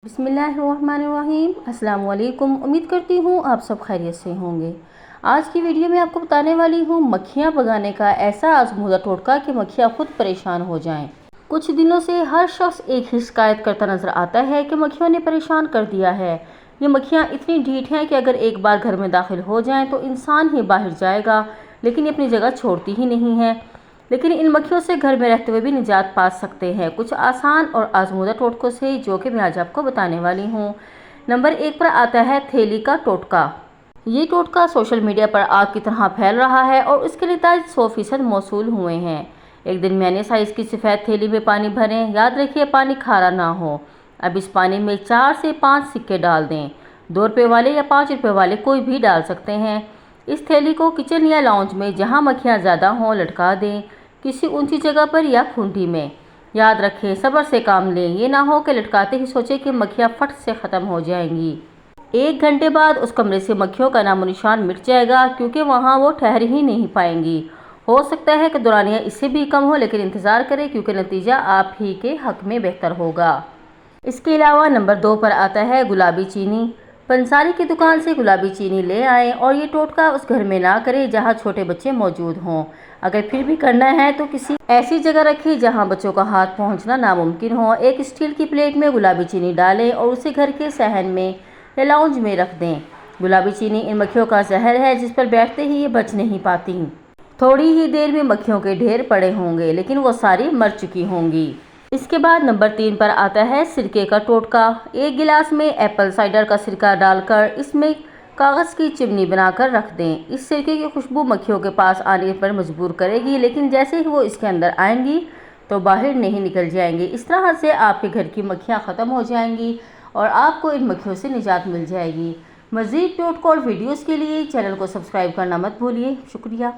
बिस्मिल्लाहिर्रहमानिर्रहीम। अस्सलाम वालेकुम। उम्मीद करती हूँ आप सब खैरियत से होंगे। आज की वीडियो में आपको बताने वाली हूँ मक्खियाँ भगाने का ऐसा आजमूदा टोटका कि मक्खियाँ खुद परेशान हो जाएं। कुछ दिनों से हर शख्स एक ही शिकायत करता नजर आता है कि मक्खियों ने परेशान कर दिया है। ये मक्खियाँ इतनी ढीठ हैं कि अगर एक बार घर में दाखिल हो जाएं तो इंसान ही बाहर जाएगा, लेकिन ये अपनी जगह छोड़ती ही नहीं है। लेकिन इन मक्खियों से घर में रहते हुए भी निजात पा सकते हैं कुछ आसान और आजमूदा टोटकों से, जो कि मैं आज आपको बताने वाली हूँ। नंबर 1 पर आता है थैली का टोटका। ये टोटका सोशल मीडिया पर आग की तरह फैल रहा है और इसके नतीजे 100% मौसूल हुए हैं। एक दिन मैंने साइज की सफ़ेद थैली में पानी भरें। याद रखिए पानी खारा ना हो। अब इस पानी में 4 से 5 सिक्के डाल दें। 2 रुपये वाले या 5 रुपये वाले कोई भी डाल सकते हैं। इस थैली को किचन या लाउंज में जहाँ मक्खियाँ ज़्यादा हों लटका दें, किसी ऊंची जगह पर या खूंटी में। याद रखें सब्र से काम लें, ये ना हो कि लटकाते ही सोचे कि मक्खियाँ फट से ख़त्म हो जाएंगी। 1 घंटे बाद उस कमरे से मक्खियों का नामो निशान मिट जाएगा, क्योंकि वहाँ वो ठहर ही नहीं पाएंगी। हो सकता है कि दौरानिया इससे भी कम हो, लेकिन इंतज़ार करें क्योंकि नतीजा आप ही के हक में बेहतर होगा। इसके अलावा नंबर 2 पर आता है गुलाबी चीनी। पंसारी की दुकान से गुलाबी चीनी ले आएं और ये टोटका उस घर में ना करें जहां छोटे बच्चे मौजूद हों। अगर फिर भी करना है तो किसी ऐसी जगह रखें जहां बच्चों का हाथ पहुंचना नामुमकिन हो। एक स्टील की प्लेट में गुलाबी चीनी डालें और उसे घर के सहन में या लाउंज में रख दें। गुलाबी चीनी इन मक्खियों का जहर है जिस पर बैठते ही ये बच नहीं पाती। थोड़ी ही देर में मक्खियों के ढेर पड़े होंगे, लेकिन वो सारी मर चुकी होंगी। इसके बाद नंबर 3 पर आता है सिरके का टोटका। 1 गिलास में एप्पल साइडर का सिरका डालकर इसमें कागज़ की चिमनी बनाकर रख दें। इस सिरके की खुशबू मक्खियों के पास आने पर मजबूर करेगी, लेकिन जैसे ही वो इसके अंदर आएंगी तो बाहर नहीं निकल जाएंगी। इस तरह से आपके घर की मक्खियाँ ख़त्म हो जाएंगी और आपको इन मक्खियों से निजात मिल जाएगी। मज़ीद टोटकों और वीडियोज़ के लिए चैनल को सब्सक्राइब करना मत भूलिए। शुक्रिया।